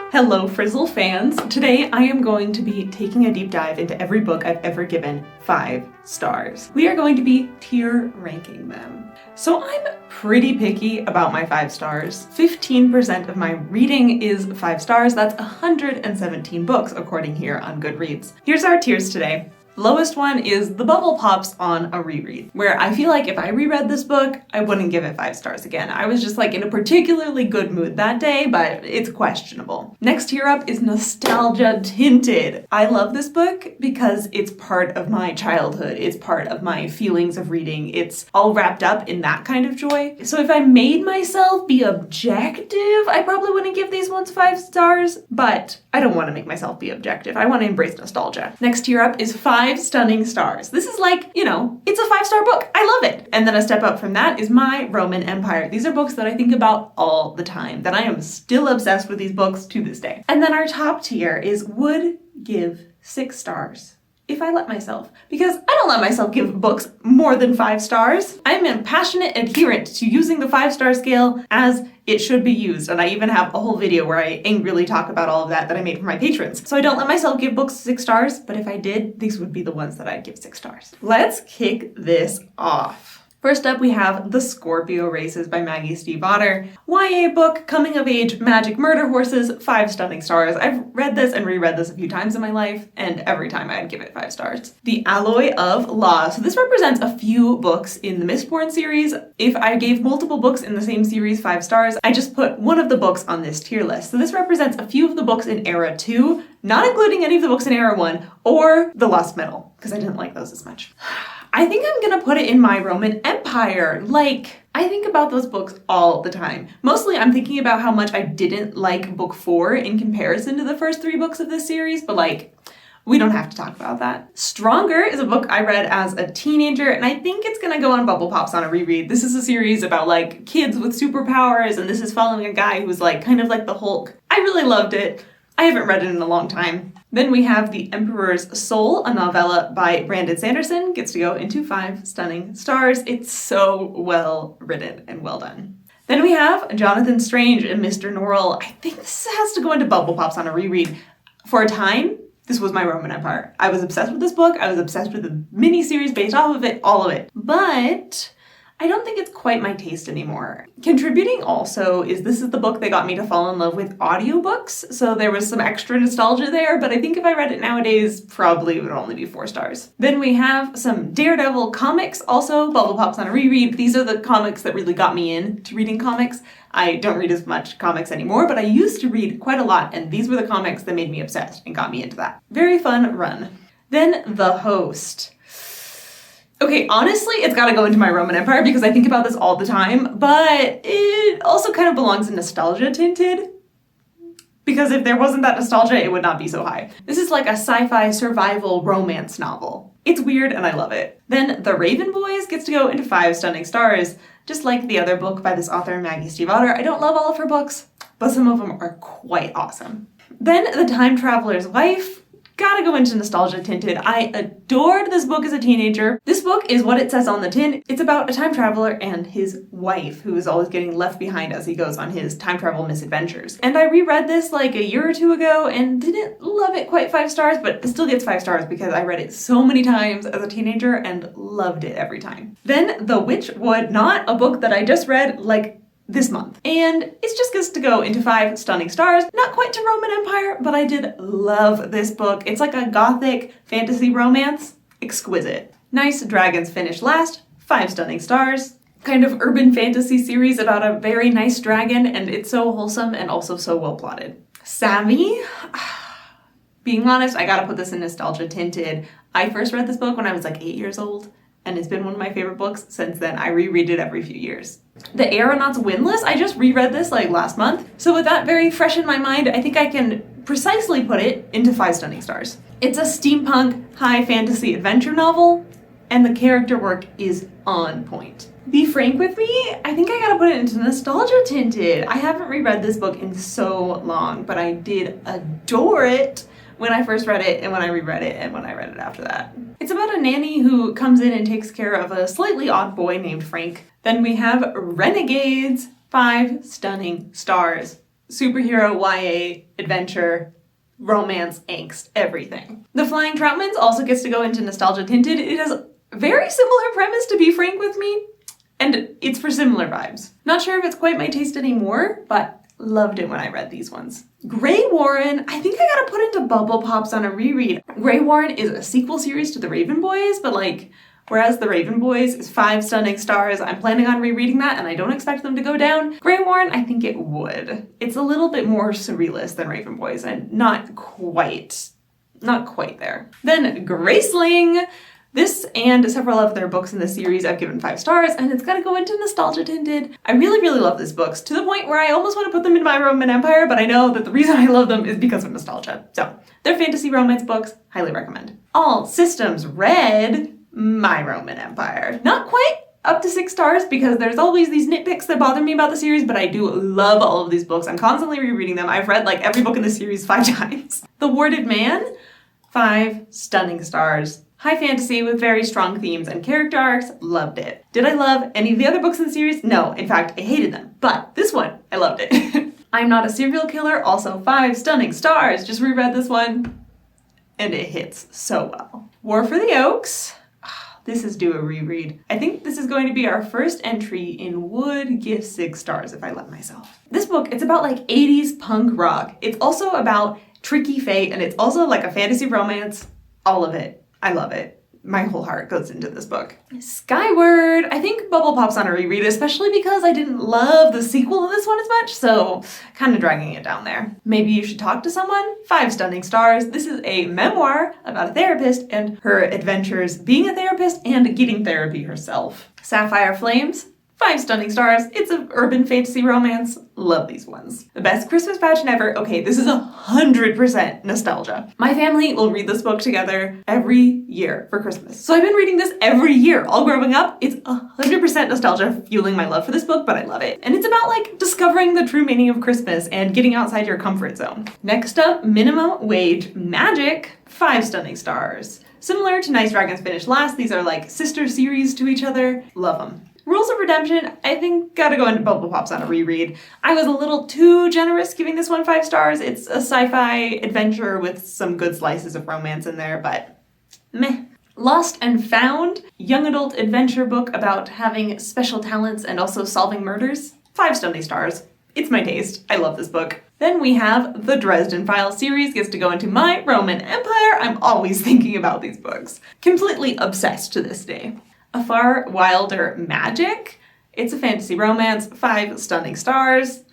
Hello Frizzle fans! Today I am going to be taking a deep dive into every book I've ever given 5 stars. We are going to be tier ranking them. So I'm pretty picky about my 5 stars. 15% of my reading is 5 stars. That's 117 books according here on Goodreads. Here's our tiers today. Lowest one is the bubble pops on a reread, where I feel like if I reread this book, I wouldn't give it 5 stars again. I was just like in a particularly good mood that day, but it's questionable. Next tier up is Nostalgia Tinted. I love this book because it's part of my childhood. It's part of my feelings of reading. It's all wrapped up in that kind of joy. So if I made myself be objective, I probably wouldn't give these ones 5 stars, but I don't want to make myself be objective. I want to embrace nostalgia. Next tier up is 5 stunning stars. This is like, you know, it's a 5-star book. I love it. And then a step up from that is My Roman Empire. These are books that I think about all the time, that I am still obsessed with these books to this day. And then our top tier is would give 6 stars if I let myself, because I don't let myself give books more than 5 stars. I'm a passionate adherent to using the 5-star scale as it should be used, and I even have a whole video where I angrily talk about all of that I made for my patrons. So I don't let myself give books 6 stars, but if I did, these would be the ones that I'd give 6 stars. Let's kick this off. First up, we have The Scorpio Races by 𝐒𝐿 YA book, coming of age, magic murder horses, 5 stunning stars. I've read this and reread this a few times in my life, and every time I'd give it 5 stars. The Alloy of Law. So this represents a few books in the Mistborn series. If I gave multiple books in the same series 5 stars, I just put one of the books on this tier list. So this represents a few of the books in Era 2, not including any of the books in Era 1, or The Lost Metal, because I didn't like those as much. I think I'm gonna put it in My Roman Empire. Like, I think about those books all the time. Mostly I'm thinking about how much I didn't like book 4 in comparison to the first 3 books of this series, but like, we don't have to talk about that. Stronger is a book I read as a teenager, and I think it's gonna go on Bubble Pops on a reread. This is a series about like kids with superpowers, and this is following a guy who's like kind of like the Hulk. I really loved it. I haven't read it in a long time. Then we have The Emperor's Soul, a novella by Brandon Sanderson, gets to go into 5 stunning stars. It's so well written and well done. Then we have Jonathan Strange and Mr. Norrell. I think this has to go into Bubble Pops on a reread. For a time, this was My Roman Empire. I was obsessed with this book. I was obsessed with the mini-series based off of it, all of it. But I don't think it's quite my taste anymore. Contributing also is this is the book that got me to fall in love with audiobooks, so there was some extra nostalgia there, but I think if I read it nowadays, probably it would only be 4 stars. Then we have some Daredevil comics, also Bubble Pops on a reread. These are the comics that really got me into reading comics. I don't read as much comics anymore, but I used to read quite a lot, and these were the comics that made me obsessed and got me into that. Very fun run. Then The Host. Okay, honestly, it's gotta go into My Roman Empire because I think about this all the time, but it also kind of belongs in Nostalgia Tinted, because if there wasn't that nostalgia, it would not be so high. This is like a sci-fi survival romance novel. It's weird and I love it. Then The Raven Boys gets to go into 5 stunning stars, just like the other book by this author, 𝐒𝐿 I don't love all of her books, but some of them are quite awesome. Then The Time Traveler's Wife. Gotta go into Nostalgia Tinted. I adored this book as a teenager. This book is what it says on the tin. It's about a time traveler and his wife, who is always getting left behind as he goes on his time travel misadventures. And I reread this like a year or 2 ago and didn't love it quite 5 stars, but it still gets 5 stars because I read it so many times as a teenager and loved it every time. Then The Witch Would Not, a book that I just read like this month. And it just gets to go into 5 stunning stars. Not quite to Roman Empire, but I did love this book. It's like a gothic fantasy romance. Exquisite. Nice Dragons Finish Last, 5 stunning stars. Kind of urban fantasy series about a very nice dragon, and it's so wholesome and also so well plotted. Savvy? Being honest, I gotta put this in Nostalgia Tinted. I first read this book when I was like 8 years old, and it's been one of my favorite books since then. I reread it every few years. The Aeronauts Windlass, I just reread this like last month. So with that very fresh in my mind, I think I can precisely put it into 5 stunning stars. It's a steampunk high fantasy adventure novel, and the character work is on point. Be Frank With Me, I think I gotta put it into Nostalgia Tinted. I haven't reread this book in so long, but I did adore it when I first read it and when I reread it and when I read it after that. It's about a nanny who comes in and takes care of a slightly odd boy named Frank. Then we have Renegades, 5 stunning stars. superhero, YA, adventure, romance, angst, everything. The Flying Troutmans also gets to go into Nostalgia Tinted. It has a very similar premise, to be frank with me, and it's for similar vibes. Not sure if it's quite my taste anymore, but loved it when I read these ones. Grey Warren, I think I gotta put into Bubble Pops on a reread. Grey Warren is a sequel series to The Raven Boys, but like, whereas The Raven Boys is 5 stunning stars, I'm planning on rereading that and I don't expect them to go down. Grey Warren, I think it would. It's a little bit more surrealist than Raven Boys and not quite there. Then Graceling. This and several of their books in the series I've given 5 stars, and it's gotta go into Nostalgia Tinted. I really, really love these books, to the point where I almost want to put them in My Roman Empire, but I know that the reason I love them is because of nostalgia. So, they're fantasy romance books, highly recommend. All Systems Red, My Roman Empire. Not quite up to 6 stars because there's always these nitpicks that bother me about the series, but I do love all of these books. I'm constantly rereading them. I've read like every book in the series 5 times. The Warded Man, 5 stunning stars. High fantasy with very strong themes and character arcs, loved it. Did I love any of the other books in the series? No, in fact, I hated them. But this one, I loved it. I'm Not a Serial Killer, also 5 stunning stars. Just reread this one, and it hits so well. War for the Oaks. This is due a reread. I think this is going to be our first entry in Would Give 6 stars if I let myself. This book, it's about like 80s punk rock. It's also about tricky fate, and it's also like a fantasy romance. All of it. I love it. My whole heart goes into this book. Skyward. I think Bubble Pop's on a reread, especially because I didn't love the sequel to this one as much, so kind of dragging it down there. Maybe You Should Talk to Someone. 5 stunning stars. This is a memoir about a therapist and her adventures being a therapist and getting therapy herself. Sapphire Flames. 5 stunning stars. It's an urban fantasy romance. Love these ones. The Best Christmas Pageant Ever. Okay, this is 100% nostalgia. My family will read this book together every year for Christmas. So I've been reading this every year, all growing up. It's 100% nostalgia fueling my love for this book, but I love it. And it's about like discovering the true meaning of Christmas and getting outside your comfort zone. Next up, Minimum Wage Magic. 5 stunning stars. Similar to Nice Dragons Finished Last, these are like sister series to each other. Love them. Rules of Redemption, I think gotta go into Bubble Pops on a reread. I was a little too generous giving this one 5 stars. It's a sci-fi adventure with some good slices of romance in there, but meh. Lost and Found, young adult adventure book about having special talents and also solving murders. 5 stunning stars. It's my taste. I love this book. Then we have the Dresden Files series gets to go into My Roman Empire. I'm always thinking about these books. Completely obsessed to this day. A Far Wilder Magic. It's a fantasy romance, 5 stunning stars.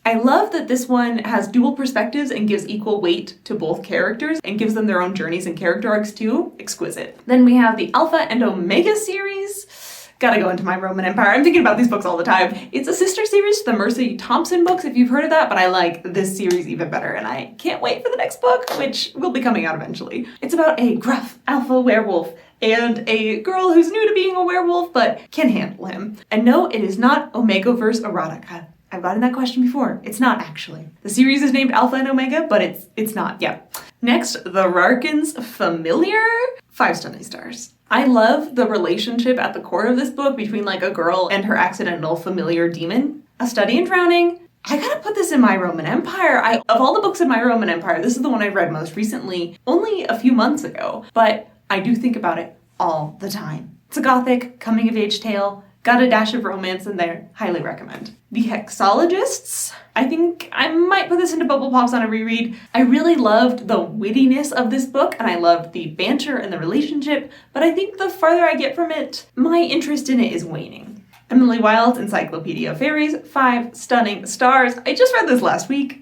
I love that this one has dual perspectives and gives equal weight to both characters and gives them their own journeys and character arcs too. Exquisite. Then we have the Alpha and Omega series. Gotta go into My Roman Empire. I'm thinking about these books all the time. It's a sister series to the Mercy Thompson books, if you've heard of that, but I like this series even better, and I can't wait for the next book, which will be coming out eventually. It's about a gruff alpha werewolf and a girl who's new to being a werewolf, but can handle him. And no, it is not Omegaverse erotica. I've gotten that question before. It's not, actually. The series is named Alpha and Omega, but it's not, yeah. Next, The Rarkins Familiar. 5 stunning stars. I love the relationship at the core of this book between like a girl and her accidental familiar demon. A Study in Drowning. I gotta put this in My Roman Empire. Of all the books in My Roman Empire, this is the one I read most recently, only a few months ago, but I do think about it all the time. It's a gothic, coming-of-age tale. Got a dash of romance in there. Highly recommend. The Hexologists. I think I might put this into Bubble Pops on a reread. I really loved the wittiness of this book, and I loved the banter and the relationship, but I think the farther I get from it, my interest in it is waning. Emily Wilde's Encyclopedia of Fairies, 5 stunning stars. I just read this last week.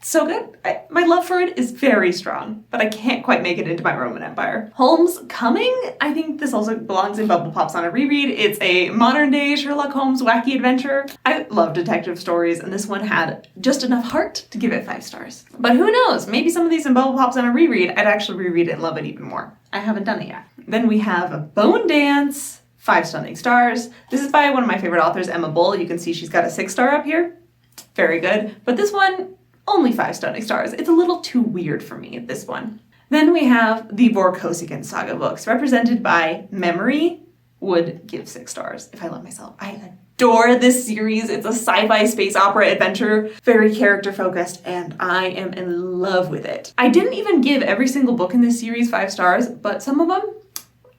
So good. My love for it is very strong, but I can't quite make it into My Roman Empire. Holmes Coming. I think this also belongs in Bubble Pops on a reread. It's a modern day Sherlock Holmes wacky adventure. I love detective stories, and this one had just enough heart to give it 5 stars. But who knows? Maybe some of these in Bubble Pops on a reread, I'd actually reread it and love it even more. I haven't done it yet. Then we have Bone Dance. 5 stunning stars. This is by one of my favorite authors, Emma Bull. You can see she's got a 6 star up here. Very good. But this one, only 5 stunning stars. It's a little too weird for me, this one. Then we have the Vorkosigan Saga books, represented by Memory. Would give 6 stars if I let myself. I adore this series. It's a sci-fi space opera adventure, very character focused, and I am in love with it. I didn't even give every single book in this series 5 stars, but some of them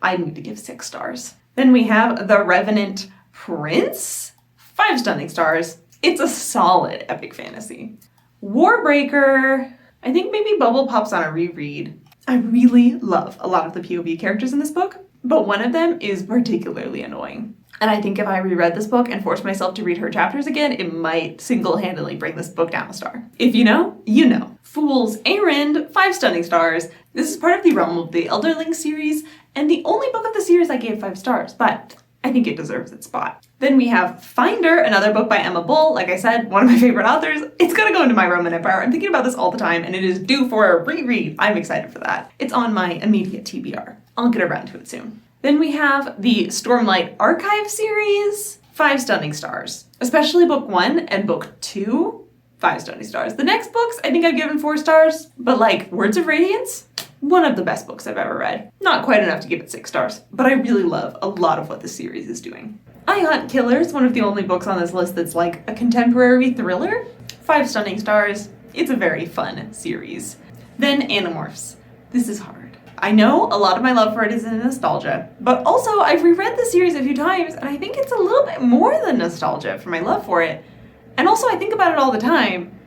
I need to give 6 stars. Then we have The Revenant Prince, 5 stunning stars. It's a solid epic fantasy. Warbreaker, I think maybe Bubble Pop's on a reread. I really love a lot of the POV characters in this book, but one of them is particularly annoying. And I think if I reread this book and forced myself to read her chapters again, it might single-handedly bring this book down a star. If you know, you know. Fool's Errand, 5 stunning stars. This is part of the Realm of the Elderling series, and the only book of the series I gave 5 stars, but I think it deserves its spot. Then we have Finder, another book by Emma Bull. Like I said, one of my favorite authors. It's gonna go into my Roman Empire. I'm thinking about this all the time, and it is due for a reread. I'm excited for that. It's on my immediate TBR. I'll get around to it soon. Then we have the Stormlight Archive series, 5 stunning stars. Especially book 1 and book 2, 5 stunning stars. The next books, I think I've given 4 stars, but like Words of Radiance, one of the best books I've ever read. Not quite enough to give it 6 stars, but I really love a lot of what this series is doing. I Hunt Killers, one of the only books on this list that's like a contemporary thriller, 5 stunning stars. It's a very fun series. Then Animorphs. This is hard. I know a lot of my love for it is in nostalgia, but also I've reread the series a few times and I think it's a little bit more than nostalgia for my love for it. And also I think about it all the time.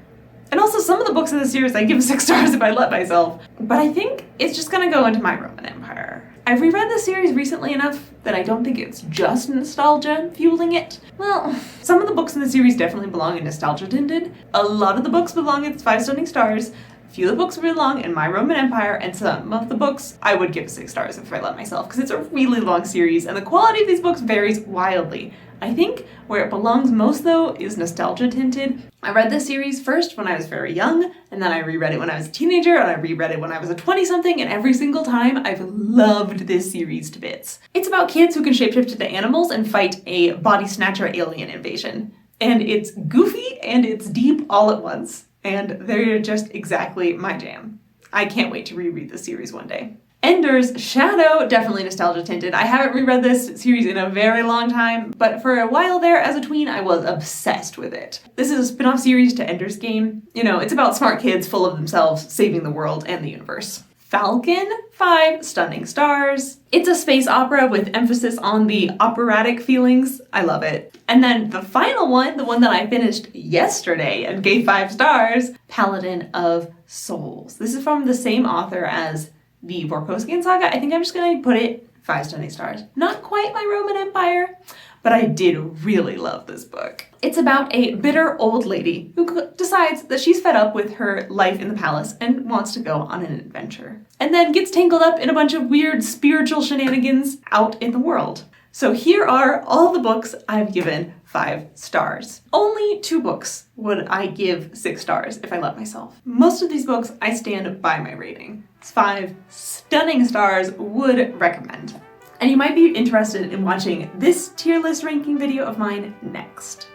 And also some of the books in the series I give 6 stars if I let myself. But I think it's just gonna go into my Roman Empire. I've reread the series recently enough that I don't think it's just nostalgia fueling it. Well, some of the books in the series definitely belong in nostalgia tinted. A lot of the books belong in 5 stunning stars. A few of the books belong in my Roman Empire, and some of the books I would give 6 stars if I let myself, because it's a really long series and the quality of these books varies wildly. I think where it belongs most though is nostalgia tinted. I read this series first when I was very young, and then I reread it when I was a teenager, and I reread it when I was a 20-something, and every single time I've loved this series to bits. It's about kids who can shapeshift into animals and fight a body snatcher alien invasion. And it's goofy and it's deep all at once. And they're just exactly my jam. I can't wait to reread this series one day. Ender's Shadow, definitely nostalgia tinted. I haven't reread this series in a very long time, but for a while there as a tween, I was obsessed with it. This is a spin-off series to Ender's Game. You know, it's about smart kids full of themselves saving the world and the universe. Falcon, 5 stunning stars. It's a space opera with emphasis on the operatic feelings. I love it. And then the final one, the one that I finished yesterday and gave 5 stars, Paladin of Souls. This is from the same author as the Vorkosigan saga. I think I'm just gonna put it 5 stunning stars. Not quite my Roman Empire, but I did really love this book. It's about a bitter old lady who decides that she's fed up with her life in the palace and wants to go on an adventure. And then gets tangled up in a bunch of weird spiritual shenanigans out in the world. So here are all the books I've given 5 stars. Only 2 books would I give 6 stars if I let myself. Most of these books I stand by my rating. 5 stunning stars, would recommend. And you might be interested in watching this tier list ranking video of mine next.